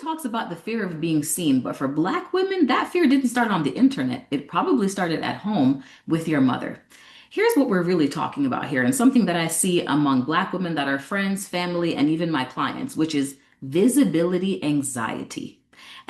talks about the fear of being seen, but for Black women, that fear didn't start on the internet. It probably started at home with your mother. Here's what we're really talking about here, and something that I see among Black women that are friends, family, and even my clients, which is visibility anxiety.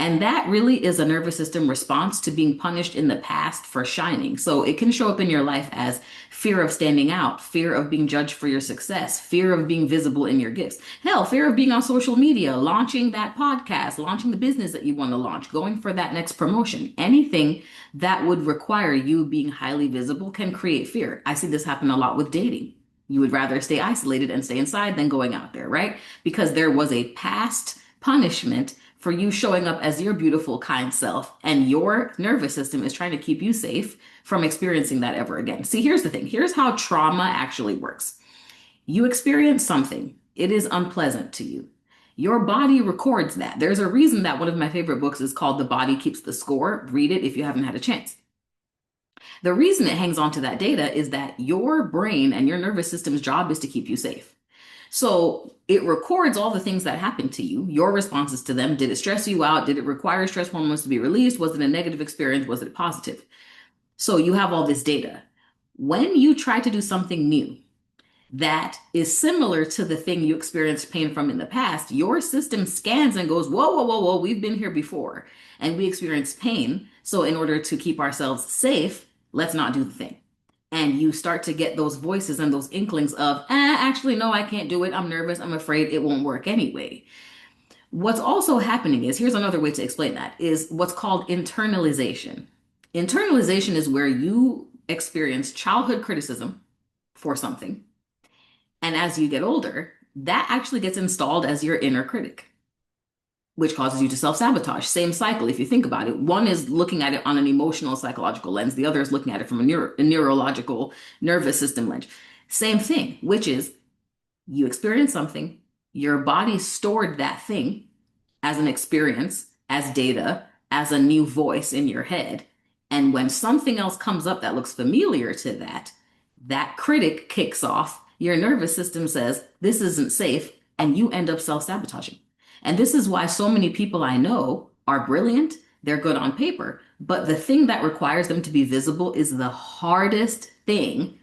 And that really is a nervous system response to being punished in the past for shining. So it can show up in your life as fear of standing out, fear of being judged for your success, fear of being visible in your gifts. Hell, fear of being on social media, launching that podcast, launching the business that you want to launch, going for that next promotion. Anything that would require you being highly visible can create fear. I see this happen a lot with dating. You would rather stay isolated and stay inside than going out there, right? Because there was a past punishment for you showing up as your beautiful, kind self, and your nervous system is trying to keep you safe from experiencing that ever again. See, here's the thing. Here's how trauma actually works. You experience something. It is unpleasant to you. Your body records that. There's a reason that one of my favorite books is called The Body Keeps the Score. Read it if you haven't had a chance. The reason it hangs on to that data is that your brain and your nervous system's job is to keep you safe. So it records all the things that happened to you, your responses to them. Did it stress you out? Did it require stress hormones to be released? Was it a negative experience? Was it positive? So you have all this data. When you try to do something new that is similar to the thing you experienced pain from in the past, your system scans and goes, whoa, whoa, whoa, whoa, we've been here before and we experienced pain. So in order to keep ourselves safe, let's not do the thing. And you start to get those voices and those inklings of, actually, no, I can't do it. I'm nervous. I'm afraid it won't work anyway. What's also happening is, here's another way to explain that, is what's called internalization. Internalization is where you experience childhood criticism for something. And as you get older, that actually gets installed as your inner critic, which causes you to self-sabotage. Same cycle, if you think about it. One is looking at it on an emotional, psychological lens. The other is looking at it from a neurological, nervous system lens. Same thing, which is you experience something, your body stored that thing as an experience, as data, as a new voice in your head. And when something else comes up that looks familiar to that, that critic kicks off. Your nervous system says, this isn't safe, and you end up self-sabotaging. And this is why so many people I know are brilliant, they're good on paper, but the thing that requires them to be visible is the hardest thing.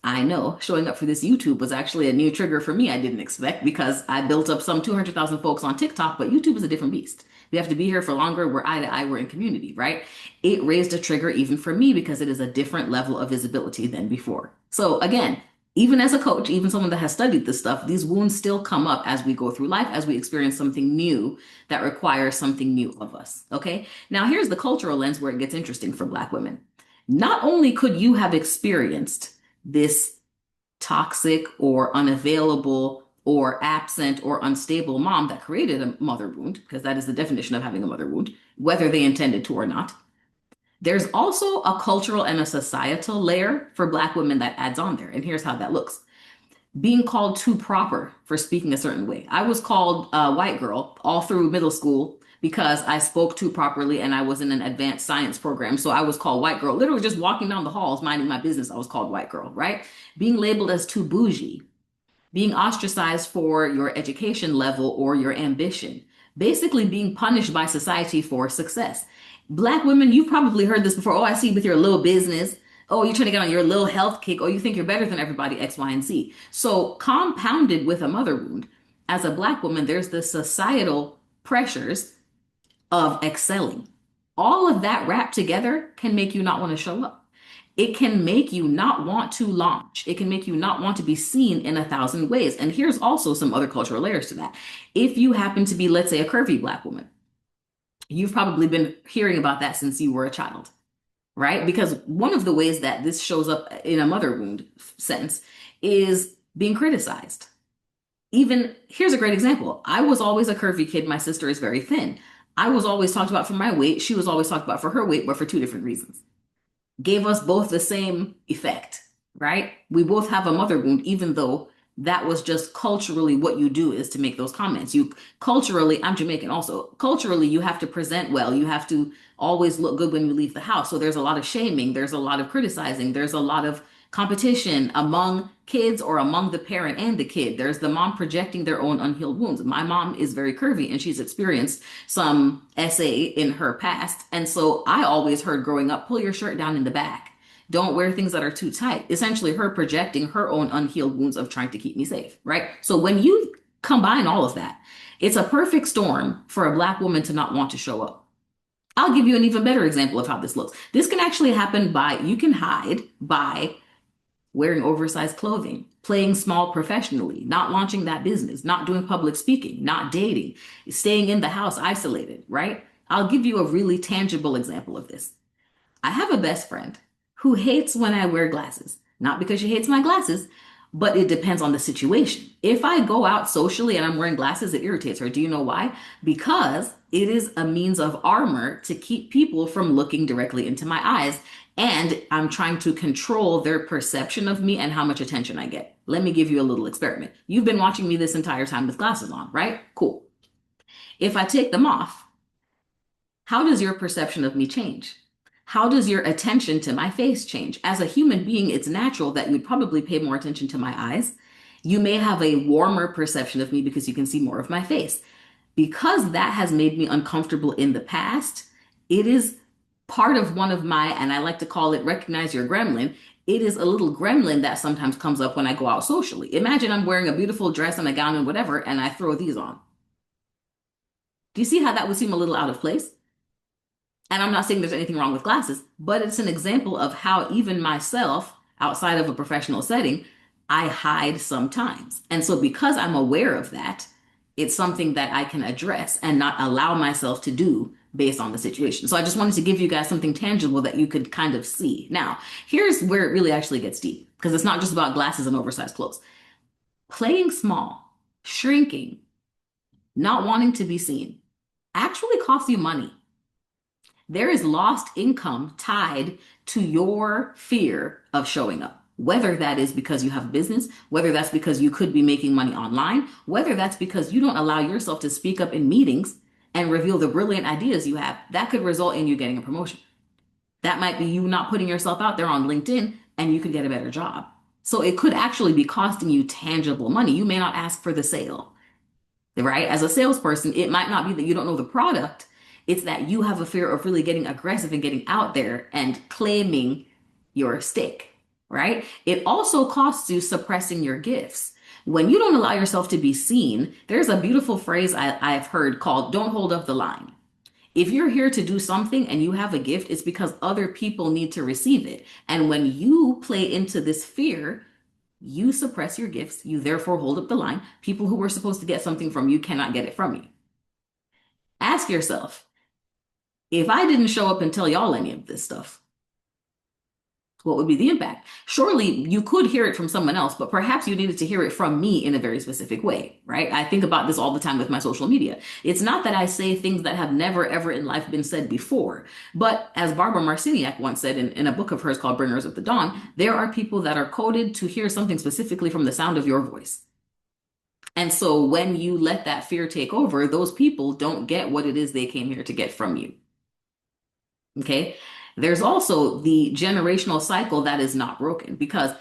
I know showing up for this YouTube was actually a new trigger for me. I didn't expect, because I built up some 200,000 folks on TikTok, but YouTube is a different beast. We have to be here for longer. We're eye to eye. We're in community, right? It raised a trigger even for me because it is a different level of visibility than before. So again, even as a coach, even someone that has studied this stuff, these wounds still come up as we go through life, as we experience something new that requires something new of us. Okay. Now here's the cultural lens where it gets interesting for Black women. Not only could you have experienced this toxic or unavailable or absent or unstable mom that created a mother wound, because that is the definition of having a mother wound, whether they intended to or not. There's also a cultural and a societal layer for Black women that adds on there. And here's how that looks. Being called too proper for speaking a certain way. I was called a white girl all through middle school because I spoke too properly and I was in an advanced science program. So I was called white girl. Literally just walking down the halls, minding my business, I was called white girl, right? Being labeled as too bougie, being ostracized for your education level or your ambition, basically being punished by society for success. Black women, you've probably heard this before. Oh, I see with your little business. Oh, you're trying to get on your little health kick. Oh, you think you're better than everybody, X, Y, and Z. So compounded with a mother wound, as a Black woman, there's the societal pressures of excelling. All of that wrapped together can make you not want to show up. It can make you not want to launch. It can make you not want to be seen in 1,000 ways. And here's also some other cultural layers to that. If you happen to be, let's say, a curvy Black woman, you've probably been hearing about that since you were a child, right? Because one of the ways that this shows up in a mother wound sense is being criticized. Even here's a great example. I was always a curvy kid. My sister is very thin. I was always talked about for my weight. She was always talked about for her weight, but for two different reasons. Gave us both the same effect, right? We both have a mother wound, even though that was just culturally what you do is to make those comments. You culturally, I'm Jamaican also, culturally, you have to present well. You have to always look good when you leave the house. So there's a lot of shaming. There's a lot of criticizing. There's a lot of competition among kids or among the parent and the kid. There's the mom projecting their own unhealed wounds. My mom is very curvy and she's experienced some SA in her past. And so I always heard growing up, pull your shirt down in the back. Don't wear things that are too tight. Essentially, her projecting her own unhealed wounds of trying to keep me safe, right? So when you combine all of that, it's a perfect storm for a Black woman to not want to show up. I'll give you an even better example of how this looks. This can actually happen by, you can hide by wearing oversized clothing, playing small professionally, not launching that business, not doing public speaking, not dating, staying in the house isolated, right? I'll give you a really tangible example of this. I have a best friend who hates when I wear glasses, not because she hates my glasses, but it depends on the situation. If I go out socially and I'm wearing glasses, it irritates her. Do you know why? Because it is a means of armor to keep people from looking directly into my eyes. And I'm trying to control their perception of me and how much attention I get. Let me give you a little experiment. You've been watching me this entire time with glasses on, right? Cool. If I take them off, how does your perception of me change? How does your attention to my face change? As a human being, it's natural that you'd probably pay more attention to my eyes. You may have a warmer perception of me because you can see more of my face. Because that has made me uncomfortable in the past, it is part of one of my, and I like to call it recognize your gremlin. It is a little gremlin that sometimes comes up when I go out socially. Imagine I'm wearing a beautiful dress and a gown and whatever, and I throw these on. Do you see how that would seem a little out of place? And I'm not saying there's anything wrong with glasses, but it's an example of how even myself, outside of a professional setting, I hide sometimes. And so because I'm aware of that, it's something that I can address and not allow myself to do based on the situation. So I just wanted to give you guys something tangible that you could kind of see. Now, here's where it really actually gets deep, because it's not just about glasses and oversized clothes. Playing small, shrinking, not wanting to be seen actually costs you money. There is lost income tied to your fear of showing up. Whether that is because you have business, whether that's because you could be making money online, whether that's because you don't allow yourself to speak up in meetings and reveal the brilliant ideas you have, that could result in you getting a promotion. That might be you not putting yourself out there on LinkedIn and you could get a better job. So it could actually be costing you tangible money. You may not ask for the sale, right? As a salesperson, it might not be that you don't know the product. It's that you have a fear of really getting aggressive and getting out there and claiming your stake, right? It also costs you suppressing your gifts. When you don't allow yourself to be seen, there's a beautiful phrase I've heard called, don't hold up the line. If you're here to do something and you have a gift, it's because other people need to receive it. And when you play into this fear, you suppress your gifts. You therefore hold up the line. People who were supposed to get something from you cannot get it from you. Ask yourself, if I didn't show up and tell y'all any of this stuff, what would be the impact? Surely you could hear it from someone else, but perhaps you needed to hear it from me in a very specific way, right? I think about this all the time with my social media. It's not that I say things that have never, ever in life been said before, but as Barbara Marciniak once said in a book of hers called Bringers of the Dawn, there are people that are coded to hear something specifically from the sound of your voice. And so when you let that fear take over, those people don't get what it is they came here to get from you. Okay. There's also the generational cycle that is not broken, because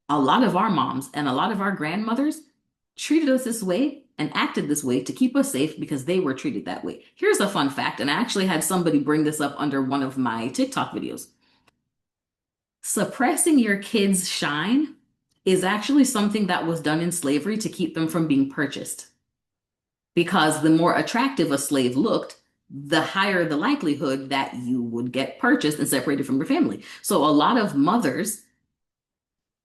a lot of our moms and a lot of our grandmothers treated us this way and acted this way to keep us safe because they were treated that way. Here's a fun fact, and I actually had somebody bring this up under one of my TikTok videos. Suppressing your kids' shine is actually something that was done in slavery to keep them from being purchased. Because the more attractive a slave looked, the higher the likelihood that you would get purchased and separated from your family. So a lot of mothers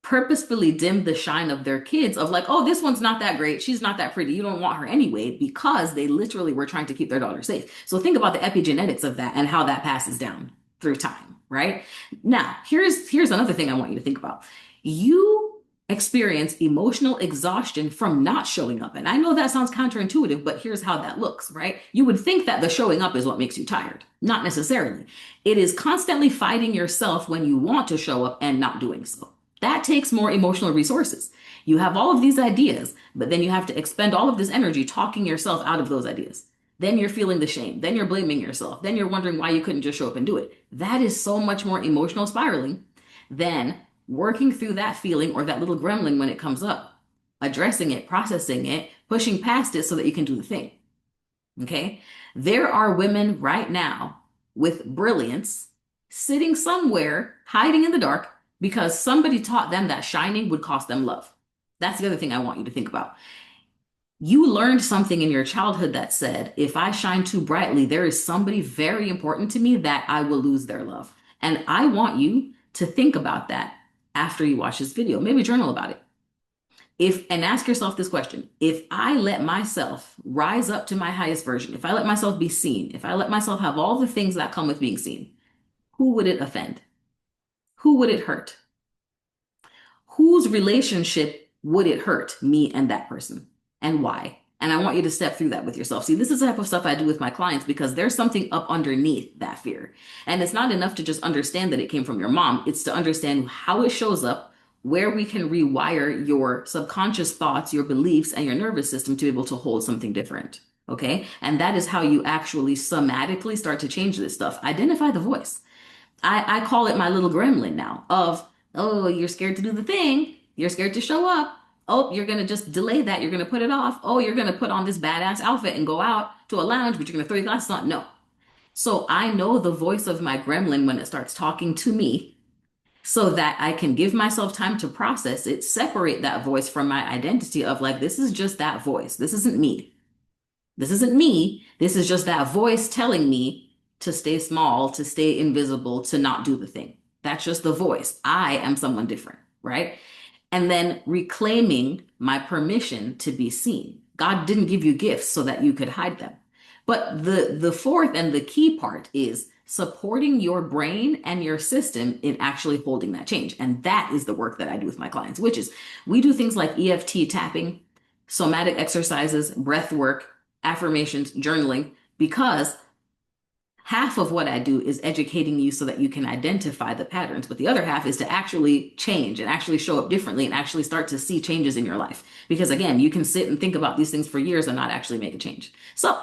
purposefully dim the shine of their kids of like, oh, this one's not that great. She's not that pretty. You don't want her anyway, because they literally were trying to keep their daughter safe. So think about the epigenetics of that and how that passes down through time, right? Now, here's another thing I want you to think about. You experience emotional exhaustion from not showing up. And I know that sounds counterintuitive, but here's how that looks, right? You would think that the showing up is what makes you tired. Not necessarily. It is constantly fighting yourself when you want to show up and not doing so. That takes more emotional resources. You have all of these ideas, but then you have to expend all of this energy talking yourself out of those ideas. Then you're feeling the shame. Then you're blaming yourself. Then you're wondering why you couldn't just show up and do it. That is so much more emotional spiraling than working through that feeling or that little gremlin when it comes up, addressing it, processing it, pushing past it so that you can do the thing. Okay. There are women right now with brilliance sitting somewhere hiding in the dark because somebody taught them that shining would cost them love. That's the other thing I want you to think about. You learned something in your childhood that said, if I shine too brightly, there is somebody very important to me that I will lose their love. And I want you to think about that after you watch this video. Maybe journal about it. And ask yourself this question: if I let myself rise up to my highest version, if I let myself be seen, if I let myself have all the things that come with being seen, who would it offend? Who would it hurt? Whose relationship would it hurt, me and that person? And why? And I want you to step through that with yourself. See, this is the type of stuff I do with my clients because there's something up underneath that fear. And it's not enough to just understand that it came from your mom, it's to understand how it shows up, where we can rewire your subconscious thoughts, your beliefs, and your nervous system to be able to hold something different. Okay. And that is how you actually somatically start to change this stuff. Identify the voice. I call it my little gremlin now of, oh, you're scared to do the thing. You're scared to show up. Oh, you're going to just delay that. You're going to put it off. Oh, you're going to put on this badass outfit and go out to a lounge, but you're going to throw your glasses on. No. So I know the voice of my gremlin when it starts talking to me so that I can give myself time to process it, separate that voice from my identity of like, this is just that voice. This isn't me. This isn't me. This is just that voice telling me to stay small, to stay invisible, to not do the thing. That's just the voice. I am someone different, right? And then reclaiming my permission to be seen. God didn't give you gifts so that you could hide them. But the fourth and the key part is supporting your brain and your system in actually holding that change. And that is the work that I do with my clients, which is we do things like EFT tapping, somatic exercises, breath work, affirmations, journaling, because half of what I do is educating you so that you can identify the patterns, but the other half is to actually change and actually show up differently and actually start to see changes in your life. Because again, you can sit and think about these things for years and not actually make a change. So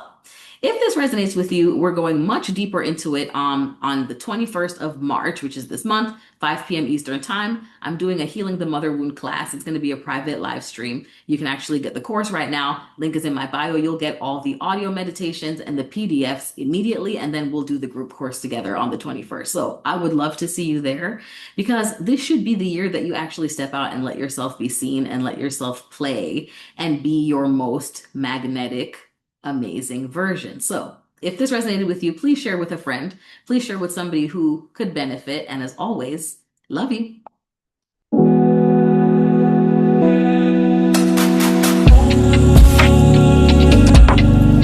if this resonates with you, we're going much deeper into it on the 21st of March, which is this month, 5 p.m. Eastern time. I'm doing a Healing the Mother Wound class. It's going to be a private live stream. You can actually get the course right now. Link is in my bio. You'll get all the audio meditations and the PDFs immediately, and then we'll do the group course together on the 21st. So I would love to see you there because this should be the year that you actually step out and let yourself be seen and let yourself play and be your most magnetic, amazing version. So if this resonated with you, please share with a friend. Please share with somebody who could benefit. And as always, love you.